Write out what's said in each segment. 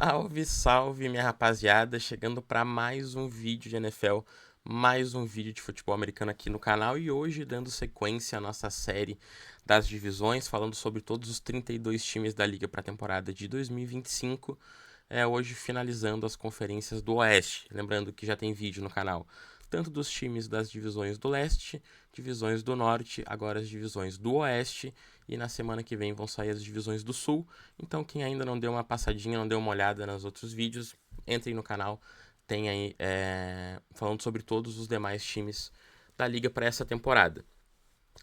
Salve, salve, minha rapaziada, chegando para mais um vídeo de NFL, mais um vídeo de futebol americano aqui no canal e hoje dando sequência à nossa série das divisões, falando sobre todos os 32 times da liga para a temporada de 2025, hoje finalizando as conferências do Oeste, lembrando que já tem vídeo no canal, tanto dos times das divisões do Leste, divisões do Norte, agora as divisões do Oeste, e na semana que vem vão sair as divisões do Sul. Então quem ainda não deu uma passadinha, não deu uma olhada nos outros vídeos, entrem no canal, tem aí falando sobre todos os demais times da liga para essa temporada.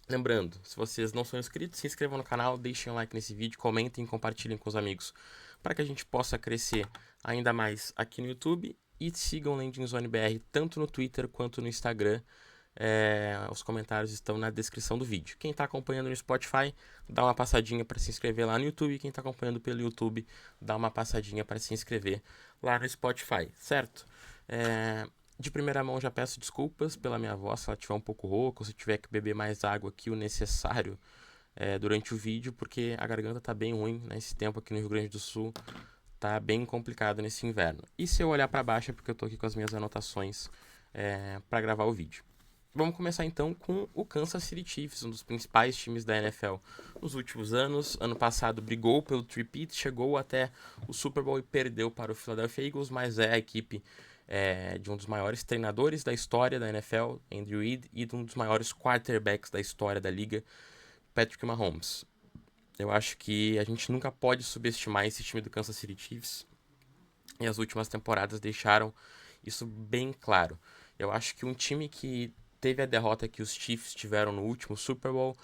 Lembrando, se vocês não são inscritos, se inscrevam no canal, deixem um like nesse vídeo, comentem e compartilhem com os amigos para que a gente possa crescer ainda mais aqui no YouTube. E sigam o Landing Zone BR tanto no Twitter quanto no Instagram. Os comentários estão na descrição do vídeo. Quem está acompanhando no Spotify, dá uma passadinha para se inscrever lá no YouTube. Quem está acompanhando pelo YouTube, dá uma passadinha para se inscrever lá no Spotify, certo? De primeira mão já peço desculpas pela minha voz, se ela estiver um pouco rouca, ou se tiver que beber mais água que o necessário durante o vídeo, porque a garganta tá bem ruim nesse tempo aqui no Rio Grande do Sul, tá bem complicado nesse inverno. E se eu olhar para baixo é porque eu tô aqui com as minhas anotações para gravar o vídeo. Vamos começar então com o Kansas City Chiefs, um dos principais times da NFL nos últimos anos. Ano passado brigou pelo three-peat, chegou até o Super Bowl e perdeu para o Philadelphia Eagles, mas é a equipe de um dos maiores treinadores da história da NFL, Andrew Reid, e de um dos maiores quarterbacks da história da liga, Patrick Mahomes. Eu acho que a gente nunca pode subestimar esse time do Kansas City Chiefs, e as últimas temporadas deixaram isso bem claro. Eu acho que um time que teve a derrota que os Chiefs tiveram no último Super Bowl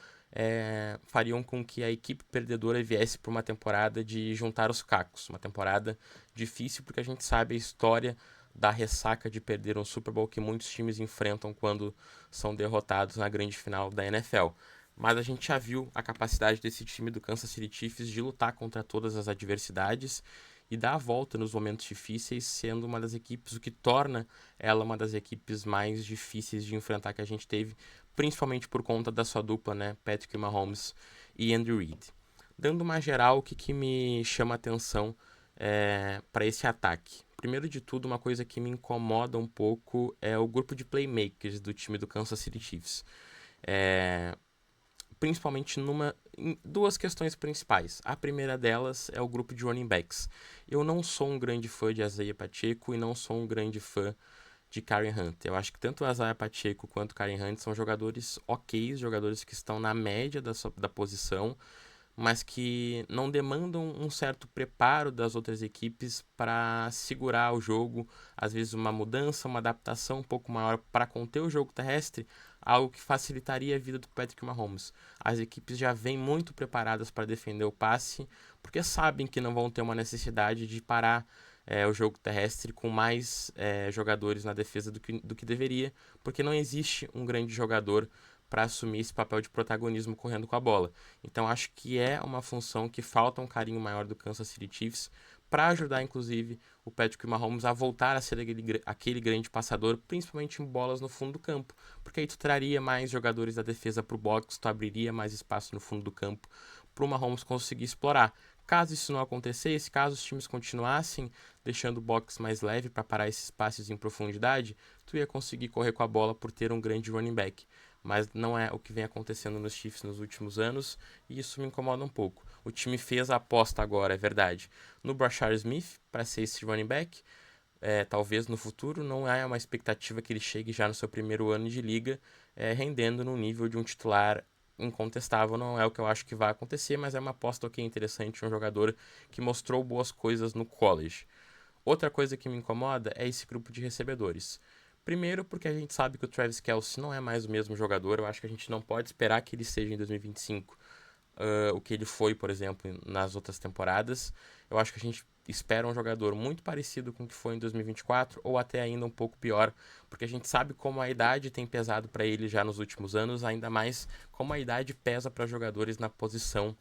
fariam com que a equipe perdedora viesse para uma temporada de juntar os cacos. Uma temporada difícil porque a gente sabe a história da ressaca de perder um Super Bowl que muitos times enfrentam quando são derrotados na grande final da NFL. Mas a gente já viu a capacidade desse time do Kansas City Chiefs de lutar contra todas as adversidades e dar a volta nos momentos difíceis, sendo uma das equipes, o que torna ela uma das equipes mais difíceis de enfrentar que a gente teve, principalmente por conta da sua dupla, né, Patrick Mahomes e Andrew Reid. Dando uma geral, o que me chama a atenção para esse ataque? Primeiro de tudo, uma coisa que me incomoda um pouco é o grupo de playmakers do time do Kansas City Chiefs. Principalmente em duas questões principais. A primeira delas é o grupo de running backs. Eu não sou um grande fã de Isaiah Pacheco e não sou um grande fã de Kareem Hunt. Eu acho que tanto o Isaiah Pacheco quanto o Kareem Hunt são jogadores ok, jogadores que estão na média da posição, mas que não demandam um certo preparo das outras equipes para segurar o jogo, às vezes uma mudança, uma adaptação um pouco maior para conter o jogo terrestre, algo que facilitaria a vida do Patrick Mahomes. As equipes já vêm muito preparadas para defender o passe, porque sabem que não vão ter uma necessidade de parar o jogo terrestre com mais jogadores na defesa do que deveria, porque não existe um grande jogador para assumir esse papel de protagonismo correndo com a bola. Então acho que é uma função que falta um carinho maior do Kansas City Chiefs para ajudar, inclusive, o Patrick Mahomes a voltar a ser aquele grande passador, principalmente em bolas no fundo do campo, porque aí tu traria mais jogadores da defesa para o box, tu abriria mais espaço no fundo do campo para o Mahomes conseguir explorar. Caso isso não acontecesse, caso os times continuassem deixando o box mais leve para parar esses passes em profundidade, tu ia conseguir correr com a bola por ter um grande running back. Mas não é o que vem acontecendo nos Chiefs nos últimos anos e isso me incomoda um pouco. O time fez a aposta agora, é verdade, no Brashard Smith para ser esse running back. Talvez no futuro não há uma expectativa que ele chegue já no seu primeiro ano de liga rendendo no nível de um titular incontestável. Não é o que eu acho que vai acontecer, mas é uma aposta ok, interessante, um jogador que mostrou boas coisas no college. Outra coisa que me incomoda é esse grupo de recebedores. Primeiro, porque a gente sabe que o Travis Kelce não é mais o mesmo jogador. Eu acho que a gente não pode esperar que ele seja em 2025 o que ele foi, por exemplo, nas outras temporadas. Eu acho que a gente espera um jogador muito parecido com o que foi em 2024 ou até ainda um pouco pior, porque a gente sabe como a idade tem pesado para ele já nos últimos anos, ainda mais como a idade pesa para jogadores na posição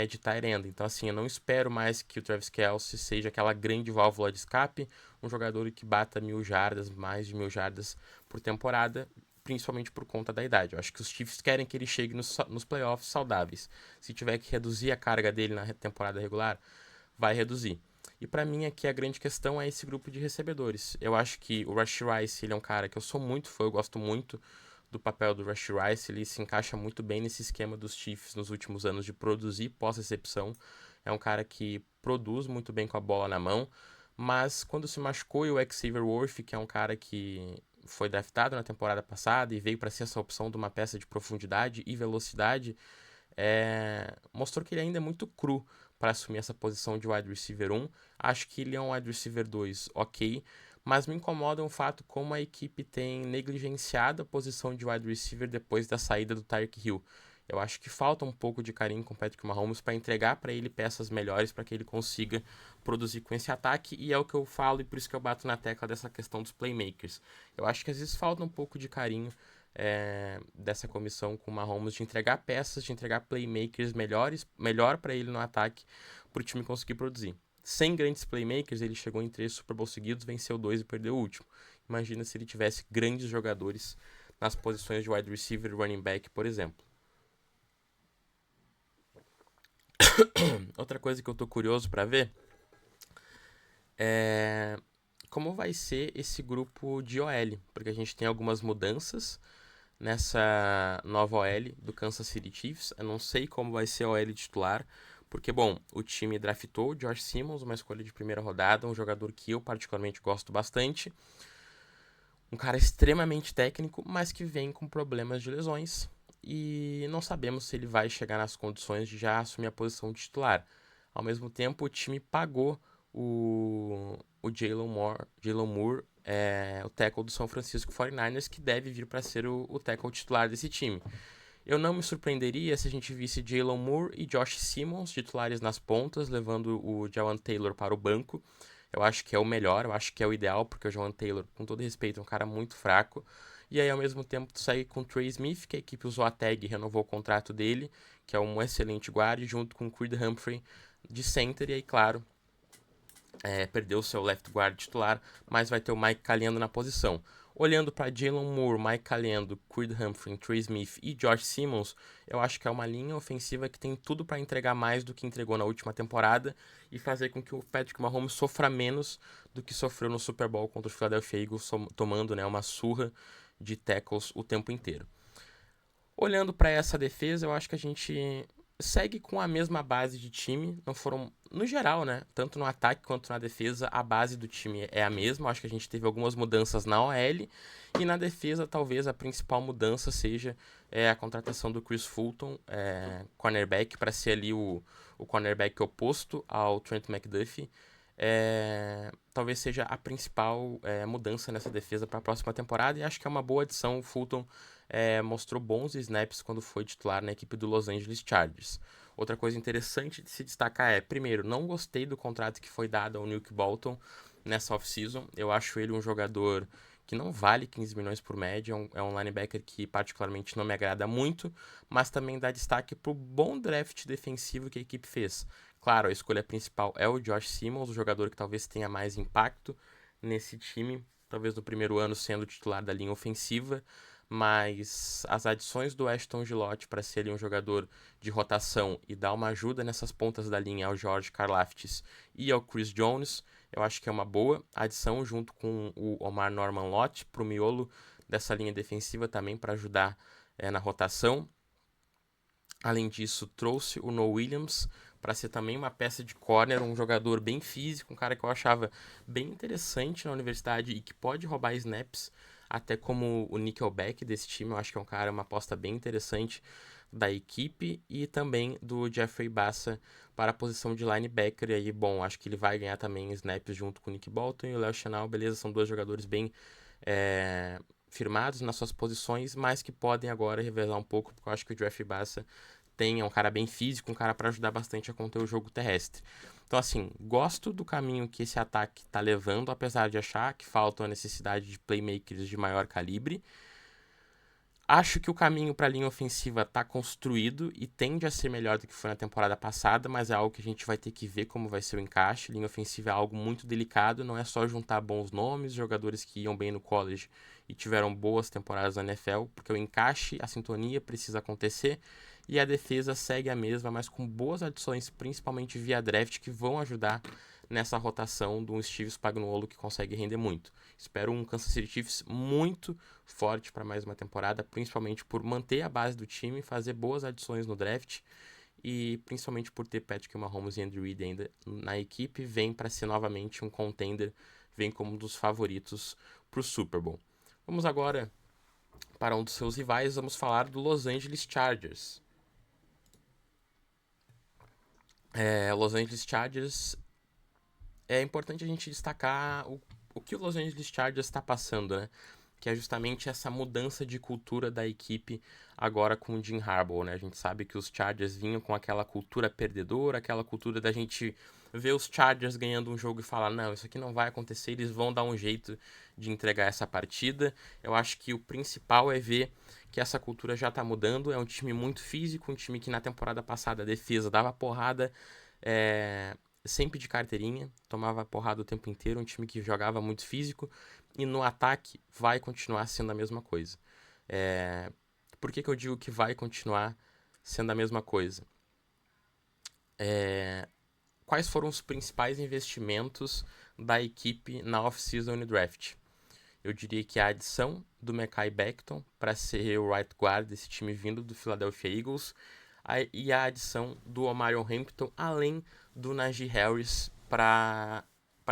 de tight end. Então, assim, eu não espero mais que o Travis Kelce seja aquela grande válvula de escape, um jogador que bata 1.000 jardas, mais de 1.000 jardas por temporada, principalmente por conta da idade. Eu acho que os Chiefs querem que ele chegue nos playoffs saudáveis. Se tiver que reduzir a carga dele na temporada regular, vai reduzir. E pra mim aqui a grande questão é esse grupo de recebedores. Eu acho que o Rashee Rice, ele é um cara que eu sou muito fã, eu gosto muito do papel do Rashee Rice, ele se encaixa muito bem nesse esquema dos Chiefs nos últimos anos de produzir pós-recepção. É um cara que produz muito bem com a bola na mão, mas quando se machucou e o Xavier Worthy, que é um cara que foi draftado na temporada passada e veio para ser essa opção de uma peça de profundidade e velocidade, mostrou que ele ainda é muito cru para assumir essa posição de wide receiver 1. Acho que ele é um wide receiver 2 ok, mas me incomoda o fato como a equipe tem negligenciado a posição de wide receiver depois da saída do Tyreek Hill. Eu acho que falta um pouco de carinho com o Patrick Mahomes para entregar para ele peças melhores para que ele consiga produzir com esse ataque, e é o que eu falo e por isso que eu bato na tecla dessa questão dos playmakers. Eu acho que às vezes falta um pouco de carinho dessa comissão com o Mahomes de entregar peças, de entregar playmakers melhor para ele no ataque, para o time conseguir produzir. Sem grandes playmakers, ele chegou em 3 Super Bowl seguidos, venceu 2 e perdeu o último. Imagina se ele tivesse grandes jogadores nas posições de wide receiver e running back, por exemplo. Outra coisa que eu tô curioso para ver é como vai ser esse grupo de OL, porque a gente tem algumas mudanças nessa nova OL do Kansas City Chiefs. Eu não sei como vai ser a OL titular, porque, bom, o time draftou o Josh Simmons, uma escolha de primeira rodada, um jogador que eu particularmente gosto bastante. Um cara extremamente técnico, mas que vem com problemas de lesões. E não sabemos se ele vai chegar nas condições de já assumir a posição de titular. Ao mesmo tempo, o time pagou o Jalen Moore, o tackle do São Francisco 49ers, que deve vir para ser o tackle titular desse time. Eu não me surpreenderia se a gente visse Jalen Moore e Josh Simmons titulares nas pontas, levando o Jawan Taylor para o banco. Eu acho que é o melhor, eu acho que é o ideal, porque o Jawan Taylor, com todo respeito, é um cara muito fraco. E aí, ao mesmo tempo, tu sai com o Trey Smith, que a equipe usou a tag e renovou o contrato dele, que é um excelente guarda, junto com o Creed Humphrey de center. E aí, claro, perdeu o seu left guard titular, mas vai ter o Mike Caliendo na posição. Olhando para Jalen Moore, Mike Caliendo, Creed Humphrey, Trey Smith e Josh Simmons, eu acho que é uma linha ofensiva que tem tudo para entregar mais do que entregou na última temporada e fazer com que o Patrick Mahomes sofra menos do que sofreu no Super Bowl contra o Philadelphia Eagles, tomando uma surra de tackles o tempo inteiro. Olhando para essa defesa, eu acho que a gente segue com a mesma base de time. Não foram, no geral, né? Tanto no ataque quanto na defesa, a base do time é a mesma. Eu acho que a gente teve algumas mudanças na OL. E na defesa, talvez a principal mudança seja a contratação do Chris Fulton, cornerback, para ser ali o cornerback oposto ao Trent McDuffie. Talvez seja a principal mudança nessa defesa para a próxima temporada. E acho que é uma boa adição. O Fulton mostrou bons snaps quando foi titular na equipe do Los Angeles Chargers. Outra coisa interessante de se destacar primeiro, não gostei do contrato que foi dado ao Nick Bolton nessa off-season. Eu acho ele um jogador que não vale 15 milhões por média, é um linebacker que particularmente não me agrada muito, mas também dá destaque para o bom draft defensivo que a equipe fez. Claro, a escolha principal é o Josh Simmons, o jogador que talvez tenha mais impacto nesse time, talvez no primeiro ano sendo titular da linha ofensiva, mas as adições do Ashton Gillotte para ser um jogador de rotação e dar uma ajuda nessas pontas da linha ao George Karlaftis e ao Chris Jones, eu acho que é uma boa adição junto com o Omar Norman-Lott para o miolo dessa linha defensiva também para ajudar na rotação. Além disso, trouxe o Noah Williams para ser também uma peça de corner, um jogador bem físico, um cara que eu achava bem interessante na universidade e que pode roubar snaps, até como o nickelback desse time. Eu acho que é um cara, uma aposta bem interessante da equipe, e também do Jeffrey Bassa para a posição de linebacker. E aí, bom, acho que ele vai ganhar também snaps junto com o Nick Bolton e o Léo Chenal. Beleza, são dois jogadores bem firmados nas suas posições, mas que podem agora revelar um pouco, porque eu acho que o Jeffrey Bassa é um cara bem físico, um cara para ajudar bastante a conter o jogo terrestre. Então, assim, gosto do caminho que esse ataque está levando, apesar de achar que falta a necessidade de playmakers de maior calibre. Acho que o caminho para a linha ofensiva está construído e tende a ser melhor do que foi na temporada passada, mas é algo que a gente vai ter que ver como vai ser o encaixe. Linha ofensiva é algo muito delicado, não é só juntar bons nomes, jogadores que iam bem no college e tiveram boas temporadas na NFL, porque o encaixe, a sintonia precisa acontecer, e a defesa segue a mesma, mas com boas adições, principalmente via draft, que vão ajudar nessa rotação de um Steve Spagnuolo que consegue render muito. Espero um Kansas City Chiefs muito forte para mais uma temporada, principalmente por manter a base do time, fazer boas adições no draft e principalmente por ter Patrick Mahomes e Andy Reid ainda na equipe, vem para ser novamente um contender, vem como um dos favoritos para o Super Bowl. Vamos agora para um dos seus rivais, vamos falar do Los Angeles Chargers. Los Angeles Chargers, é importante a gente destacar o que o Los Angeles Chargers está passando, né? Que é justamente essa mudança de cultura da equipe agora com o Jim Harbaugh, né? A gente sabe que os Chargers vinham com aquela cultura perdedora, aquela cultura da gente ver os Chargers ganhando um jogo e falar, não, isso aqui não vai acontecer, eles vão dar um jeito de entregar essa partida. Eu acho que o principal é ver que essa cultura já tá mudando, é um time muito físico, um time que na temporada passada a defesa dava porrada, sempre de carteirinha, tomava porrada o tempo inteiro, um time que jogava muito físico, e no ataque vai continuar sendo a mesma coisa. Por que eu digo que vai continuar sendo a mesma coisa? Quais foram os principais investimentos da equipe na off-season e draft? Eu diria que a adição do Mekhi Becton para ser o right guard desse time vindo do Philadelphia Eagles e a adição do Omarion Hampton, além do Najee Harris para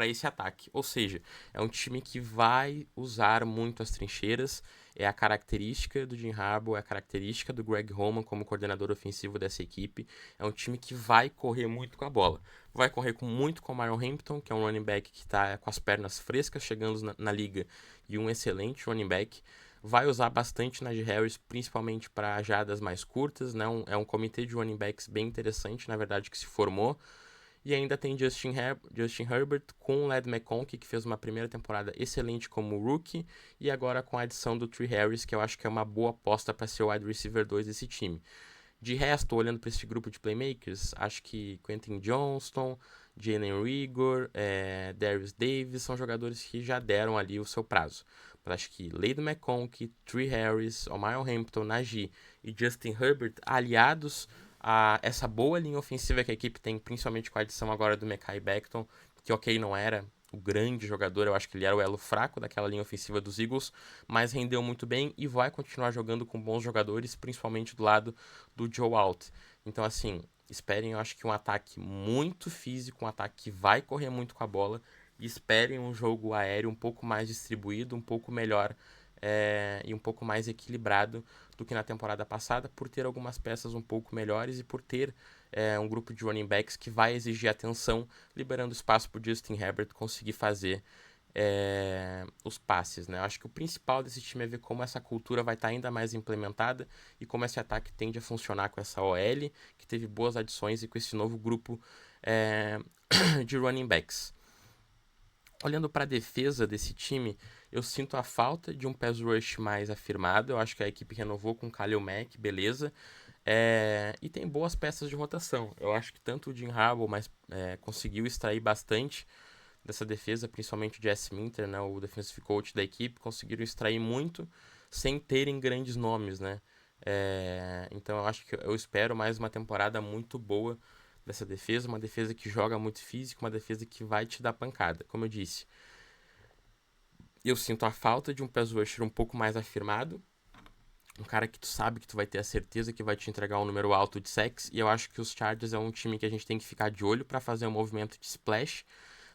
esse ataque. Ou seja, é um time que vai usar muito as trincheiras, é a característica do Jim Harbaugh, é a característica do Greg Roman como coordenador ofensivo dessa equipe. É um time que vai correr muito com a bola. Vai correr muito com o Omarion Hampton, que é um running back que está com as pernas frescas chegando na liga e um excelente running back. Vai usar bastante Najee Harris, principalmente para jadas mais curtas, né? É um comitê de running backs bem interessante, na verdade, que se formou. E ainda tem Justin Herbert com o Ladd McConkey, que fez uma primeira temporada excelente como rookie, e agora com a adição do Tree Harris, que eu acho que é uma boa aposta para ser o wide receiver 2 desse time. De resto, olhando para esse grupo de playmakers, acho que Quentin Johnston, Jalen Reagor, Darius Davis são jogadores que já deram ali o seu prazo. Mas acho que Ladd McConkey, Tree Harris, Omarion Hampton, Najee e Justin Herbert, aliados a essa boa linha ofensiva que a equipe tem, principalmente com a adição agora do Mekhi Becton, que não era o grande jogador, eu acho que ele era o elo fraco daquela linha ofensiva dos Eagles, mas rendeu muito bem e vai continuar jogando com bons jogadores, principalmente do lado do Joe Alt. Então, assim, esperem, eu acho que um ataque muito físico, um ataque que vai correr muito com a bola, e esperem um jogo aéreo um pouco mais distribuído, um pouco melhor e um pouco mais equilibrado do que na temporada passada, por ter algumas peças um pouco melhores e por ter um grupo de running backs que vai exigir atenção, liberando espaço para o Justin Herbert conseguir fazer os passes, né? Eu acho que o principal desse time é ver como essa cultura vai estar ainda mais implementada e como esse ataque tende a funcionar com essa OL, que teve boas adições, e com esse novo grupo de running backs. Olhando para a defesa desse time, eu sinto a falta de um pass rush mais afirmado. Eu acho que a equipe renovou com o Khalil Mack, beleza. E tem boas peças de rotação. Eu acho que tanto o Jim Harbaugh conseguiu extrair bastante dessa defesa, principalmente o Jesse Minter, né, o defensive coach da equipe, conseguiram extrair muito sem terem grandes nomes, né? Então eu espero mais uma temporada muito boa dessa defesa, uma defesa que joga muito físico, uma defesa que vai te dar pancada. Como eu disse, eu sinto a falta de um pass rusher um pouco mais afirmado, um cara que tu sabe que tu vai ter a certeza que vai te entregar um número alto de sacks, e eu acho que os Chargers é um time que a gente tem que ficar de olho para fazer um movimento de splash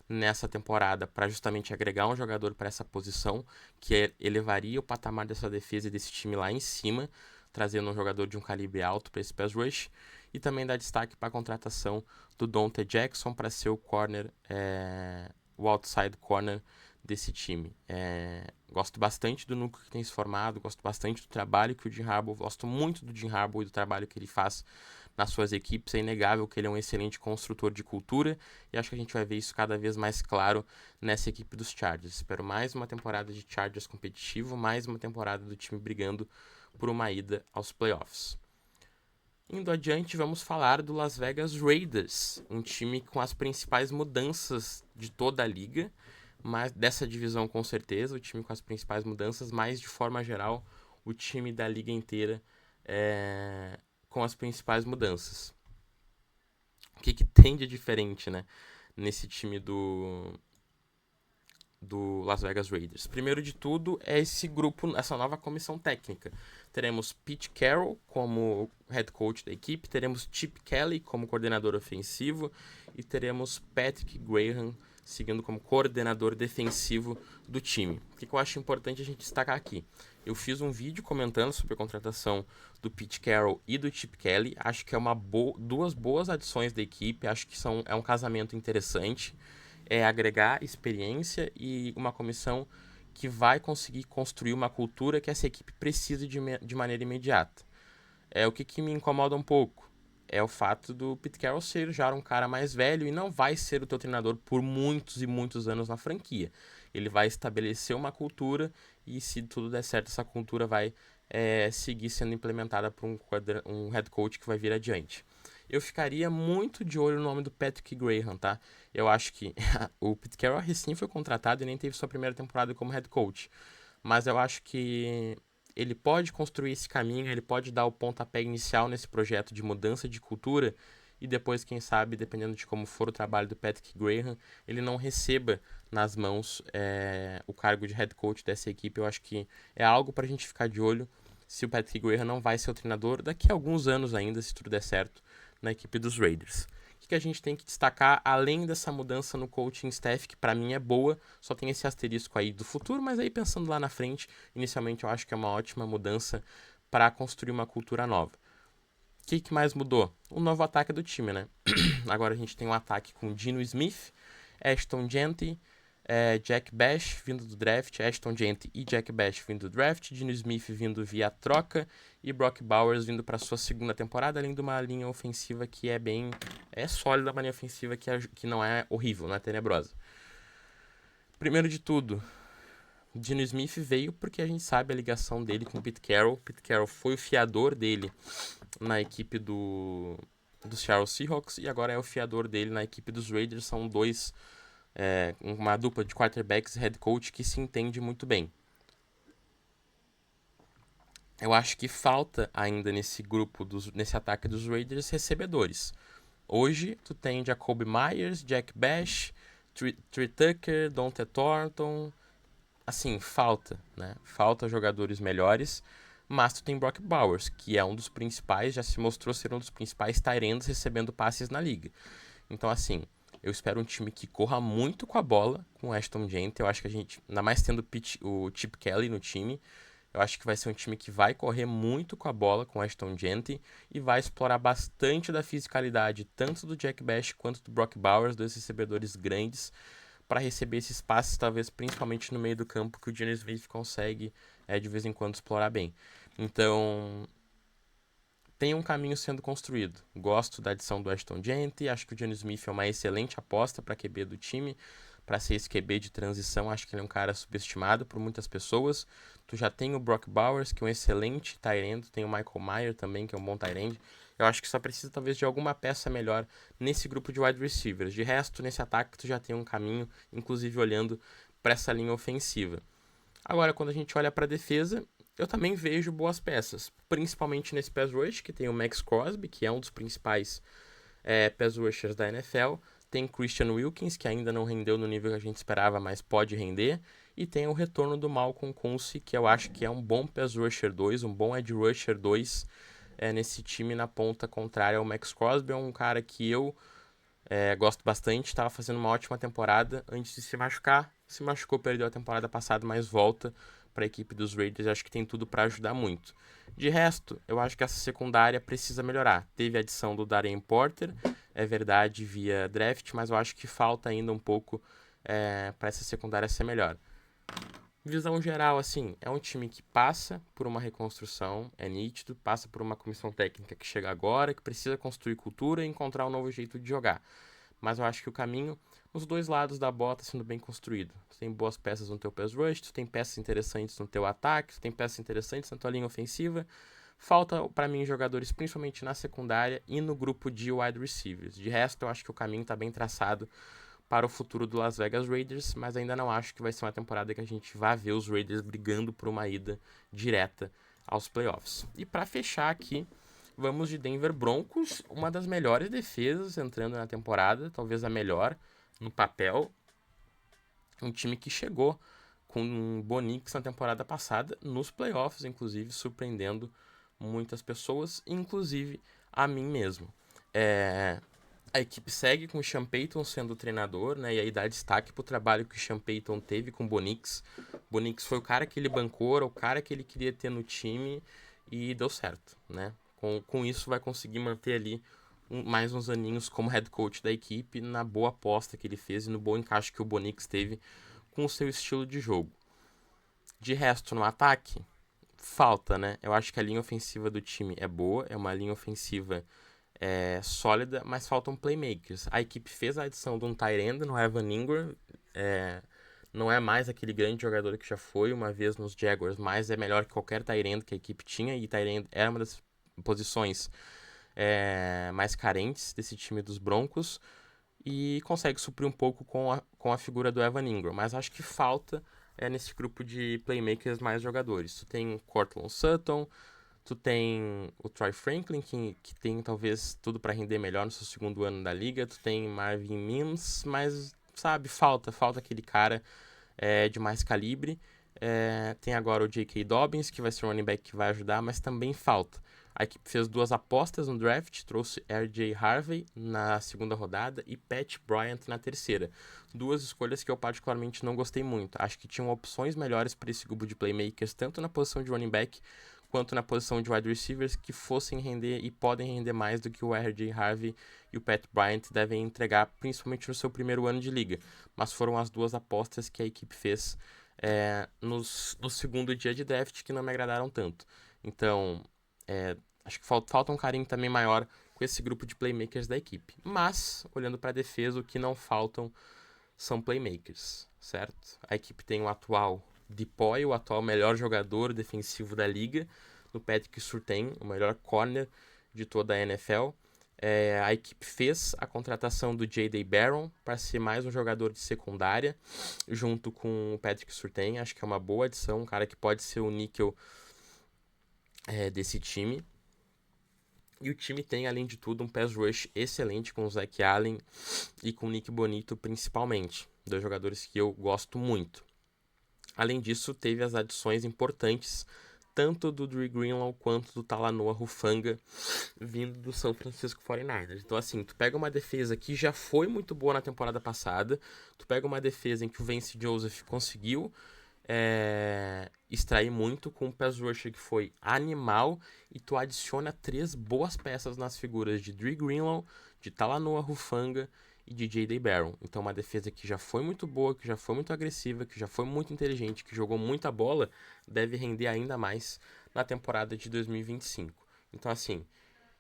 nessa temporada, para justamente agregar um jogador para essa posição, que elevaria o patamar dessa defesa e desse time lá em cima, trazendo um jogador de um calibre alto para esse pass rush, e também dar destaque para a contratação do Dante Jackson para ser o corner, o outside corner desse time. Gosto bastante do núcleo que tem se formado, gosto bastante do trabalho que o Jim Harbaugh, gosto muito do Jim Harbaugh e do trabalho que ele faz nas suas equipes. É inegável que ele é um excelente construtor de cultura, e acho que a gente vai ver isso cada vez mais claro nessa equipe dos Chargers. Espero mais uma temporada de Chargers competitivo, mais uma temporada do time brigando por uma ida aos playoffs. Indo adiante, vamos falar do Las Vegas Raiders, um time com as principais mudanças de toda a liga, mas dessa divisão com certeza, o time com as principais mudanças, mas de forma geral, o time da liga inteira com as principais mudanças. O que tem de diferente, né? nesse time do Las Vegas Raiders. Primeiro de tudo é esse grupo, essa nova comissão técnica. Teremos Pete Carroll como head coach da equipe, teremos Chip Kelly como coordenador ofensivo e teremos Patrick Graham seguindo como coordenador defensivo do time. O que eu acho importante a gente destacar aqui? Eu fiz um vídeo comentando sobre a contratação do Pete Carroll e do Chip Kelly. Acho que é duas boas adições da equipe, acho que é um casamento interessante. É agregar experiência e uma comissão que vai conseguir construir uma cultura que essa equipe precisa de maneira imediata. O que me incomoda um pouco é o fato do Pete Carroll ser já um cara mais velho e não vai ser o teu treinador por muitos e muitos anos na franquia. Ele vai estabelecer uma cultura e, se tudo der certo, essa cultura vai seguir sendo implementada por um head coach que vai vir adiante. Eu ficaria muito de olho no nome do Patrick Graham, tá? Eu acho que o Pete Carroll recém foi contratado e nem teve sua primeira temporada como head coach. Mas eu acho que ele pode construir esse caminho, ele pode dar o pontapé inicial nesse projeto de mudança de cultura e depois, quem sabe, dependendo de como for o trabalho do Patrick Graham, ele não receba nas mãos o cargo de head coach dessa equipe. Eu acho que é algo para a gente ficar de olho se o Patrick Graham não vai ser o treinador daqui a alguns anos ainda, se tudo der certo, na equipe dos Raiders. O que a gente tem que destacar, além dessa mudança no coaching staff, que para mim é boa, só tem esse asterisco aí do futuro, mas aí pensando lá na frente, inicialmente eu acho que é uma ótima mudança para construir uma cultura nova. O que mais mudou? O novo ataque do time, né? Agora a gente tem um ataque com Geno Smith, Ashton Jeanty, Jack Bash vindo do draft, Ashton Jeanty e Jack Bash vindo do draft, Geno Smith vindo via troca e Brock Bowers vindo para sua segunda temporada, além de uma linha ofensiva que é sólida, uma linha ofensiva que não é horrível, não é tenebrosa. Primeiro de tudo, Geno Smith veio porque a gente sabe a ligação dele com o Pete Carroll. Pete Carroll foi o fiador dele na equipe dos Seattle Seahawks e agora é o fiador dele na equipe dos Raiders. São uma dupla de quarterbacks e head coach que se entende muito bem. Eu acho que falta ainda nesse nesse ataque dos Raiders, recebedores. Hoje tu tem Jacoby Myers, Jack Bash, Trey Tucker, Dante Thornton. Assim, falta, né? Falta jogadores melhores, mas tu tem Brock Bowers, que é um dos principais, já se mostrou ser um dos principais tight ends recebendo passes na liga. Então, assim, eu espero um time que corra muito com a bola, com o Ashton Jeanty. Eu acho que a gente, ainda mais tendo o Chip Kelly no time, eu acho que vai ser um time que vai correr muito com a bola, com o Ashton Jeanty, e vai explorar bastante da fisicalidade, tanto do Jack Bash quanto do Brock Bowers, dois recebedores grandes, para receber esses passes, talvez principalmente no meio do campo, que o Geno Smith consegue de vez em quando explorar bem. Então, tem um caminho sendo construído. Gosto da adição do Ashton Jeanty, acho que o Geno Smith é uma excelente aposta para QB do time, para ser esse QB de transição. Acho que ele é um cara subestimado por muitas pessoas. Tu já tem o Brock Bowers, que é um excelente tight end, tem o Michael Mayer também, que é um bom tight end. Eu acho que só precisa talvez de alguma peça melhor nesse grupo de wide receivers. De resto, nesse ataque tu já tem um caminho, inclusive olhando para essa linha ofensiva. Agora, quando a gente olha para a defesa, eu também vejo boas peças, principalmente nesse pass rush, que tem o Max Crosby, que é um dos principais pass rushers da NFL. Tem Christian Wilkins, que ainda não rendeu no nível que a gente esperava, mas pode render. E tem o retorno do Malcolm Kuntz, que eu acho que é um bom pass rusher 2, um bom edge rusher 2 nesse time na ponta contrária ao Max Crosby. É um cara que eu gosto bastante, estava fazendo uma ótima temporada antes de se machucar. Se machucou, perdeu a temporada passada, mas volta para a equipe dos Raiders. Acho que tem tudo para ajudar muito. De resto, eu acho que essa secundária precisa melhorar. Teve a adição do Darren Porter, é verdade, via draft, mas eu acho que falta ainda um pouco para essa secundária ser melhor. Visão geral, assim, é um time que passa por uma reconstrução, é nítido, passa por uma comissão técnica que chega agora, que precisa construir cultura e encontrar um novo jeito de jogar. Mas eu acho que o caminho, os dois lados da bola, está sendo bem construído. Tu tem boas peças no teu pass rush, tu tem peças interessantes no teu ataque, tu tem peças interessantes na tua linha ofensiva. Falta, para mim, jogadores principalmente na secundária e no grupo de wide receivers. De resto, eu acho que o caminho está bem traçado para o futuro do Las Vegas Raiders, mas ainda não acho que vai ser uma temporada que a gente vá ver os Raiders brigando por uma ida direta aos playoffs. E para fechar aqui, vamos de Denver Broncos, uma das melhores defesas entrando na temporada, talvez a melhor. no papel, um time que chegou com o Bo Nix na temporada passada, nos playoffs, inclusive, surpreendendo muitas pessoas, inclusive a mim mesmo. A equipe segue com o Sean Payton sendo o treinador, né? E aí dá destaque pro trabalho que o Sean Payton teve com o Bo Nix. O Bo Nix foi o cara que ele bancou, era o cara que ele queria ter no time e deu certo, né? Com isso vai conseguir manter ali mais uns aninhos como head coach da equipe, na boa aposta que ele fez e no bom encaixe que o Bo Nix teve com o seu estilo de jogo. De resto, no ataque, falta, né? Eu acho que a linha ofensiva do time é boa, é uma linha ofensiva sólida, mas faltam playmakers. A equipe fez a adição de um tight end no Evan Ingram, não é mais aquele grande jogador que já foi uma vez nos Jaguars, mas é melhor que qualquer tight end que a equipe tinha, e tight end era uma das posições mais carentes desse time dos Broncos, e consegue suprir um pouco com a figura do Evan Ingram, mas acho que falta nesse grupo de playmakers mais jogadores. Tu tem Courtland Sutton, tu tem o Troy Franklin, que tem talvez tudo para render melhor no seu segundo ano da liga, tu tem Marvin Mims, mas sabe, falta aquele cara de mais calibre. Tem agora o J.K. Dobbins, que vai ser um running back que vai ajudar, mas também falta. A equipe fez 2 apostas no draft, trouxe R.J. Harvey na segunda rodada e Pat Bryant na terceira. 2 escolhas que eu particularmente não gostei muito. Acho que tinham opções melhores para esse grupo de playmakers, tanto na posição de running back quanto na posição de wide receivers, que fossem render e podem render mais do que o R.J. Harvey e o Pat Bryant devem entregar, principalmente no seu primeiro ano de liga. Mas foram as 2 apostas que a equipe fez no segundo dia de draft que não me agradaram tanto. Então, acho que falta um carinho também maior com esse grupo de playmakers da equipe. Mas, olhando para a defesa, o que não faltam são playmakers, certo? A equipe tem o atual DPOY, o atual melhor jogador defensivo da liga, no Patrick Surtain, o melhor corner de toda a NFL. A equipe fez a contratação do J.D. Barron para ser mais um jogador de secundária, junto com o Patrick Surtain. Acho que é uma boa adição, um cara que pode ser o níquel desse time. E o time tem, além de tudo, um pass rush excelente com o Zach Allen e com o Nick Bonito, principalmente. 2 jogadores que eu gosto muito. Além disso, teve as adições importantes, tanto do Dre Greenlaw quanto do Talanoa Hufanga, vindo do São Francisco 49ers. Então, assim, tu pega uma defesa que já foi muito boa na temporada passada, tu pega uma defesa em que o Vance Joseph conseguiu extrair muito com um pass rusher que foi animal, e tu adiciona 3 boas peças nas figuras de Dre Greenlaw, de Talanoa Hufanga e de J.D. Barron. Então uma defesa que já foi muito boa, que já foi muito agressiva, que já foi muito inteligente, que jogou muita bola, deve render ainda mais na temporada de 2025. Então assim,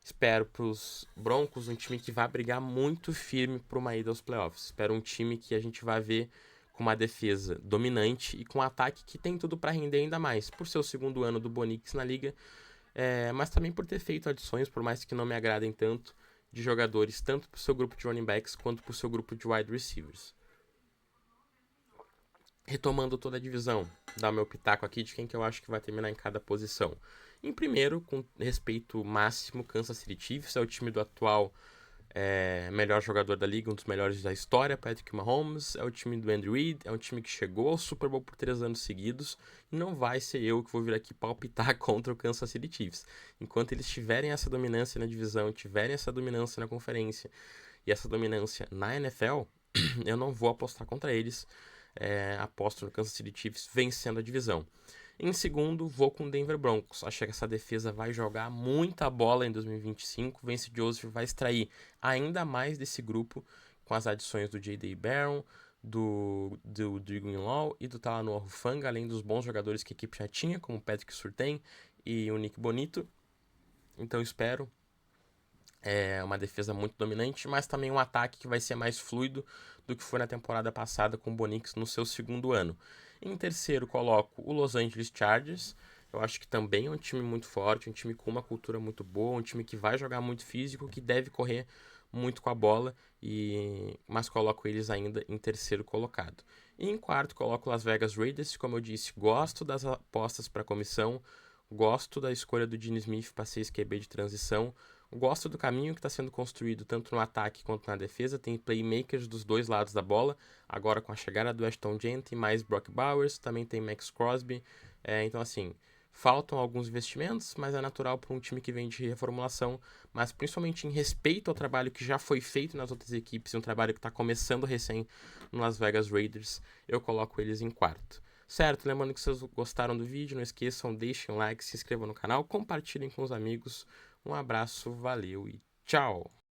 espero pros Broncos um time que vai brigar muito firme por uma ida aos playoffs. Espero um time que a gente vai ver com uma defesa dominante e com um ataque que tem tudo para render ainda mais, por ser o segundo ano do Bo Nix na liga, mas também por ter feito adições, por mais que não me agradem tanto, de jogadores, tanto para o seu grupo de running backs quanto para o seu grupo de wide receivers. Retomando toda a divisão, dar meu pitaco aqui de quem que eu acho que vai terminar em cada posição. Em primeiro, com respeito máximo, Kansas City Chiefs, é o time do atual melhor jogador da liga, um dos melhores da história, Patrick Mahomes, é o time do Andy Reid, é um time que chegou ao Super Bowl por 3 anos seguidos, e não vai ser eu que vou vir aqui palpitar contra o Kansas City Chiefs. Enquanto eles tiverem essa dominância na divisão, tiverem essa dominância na conferência e essa dominância na NFL, eu não vou apostar contra eles. Aposto no Kansas City Chiefs vencendo a divisão. Em segundo, vou com o Denver Broncos. Acho que essa defesa vai jogar muita bola em 2025. Vance Joseph vai extrair ainda mais desse grupo com as adições do J.D. Barron, do Dre Greenlaw e do Talanoa Hufanga, além dos bons jogadores que a equipe já tinha, como o Patrick Surtain e o Nick Bonito. Então espero uma defesa muito dominante, mas também um ataque que vai ser mais fluido do que foi na temporada passada com o Bo Nix no seu segundo ano. Em terceiro, coloco o Los Angeles Chargers. Eu acho que também é um time muito forte, um time com uma cultura muito boa, um time que vai jogar muito físico, que deve correr muito com a bola, mas coloco eles ainda em terceiro colocado. E em quarto, coloco Las Vegas Raiders. Como eu disse, gosto das apostas para a comissão, gosto da escolha do Gene Smith para ser esse QB de transição, Gosto do caminho que está sendo construído tanto no ataque quanto na defesa. Tem playmakers dos dois lados da bola. Agora com a chegada do Ashton Jeanty, mais Brock Bowers, também tem Max Crosby. Então, assim, faltam alguns investimentos, mas é natural para um time que vem de reformulação. Mas principalmente em respeito ao trabalho que já foi feito nas outras equipes, e um trabalho que está começando recém no Las Vegas Raiders, eu coloco eles em quarto. Certo? Lembrando que se vocês gostaram do vídeo, não esqueçam, deixem um like, se inscrevam no canal, compartilhem com os amigos. Um abraço, valeu e tchau!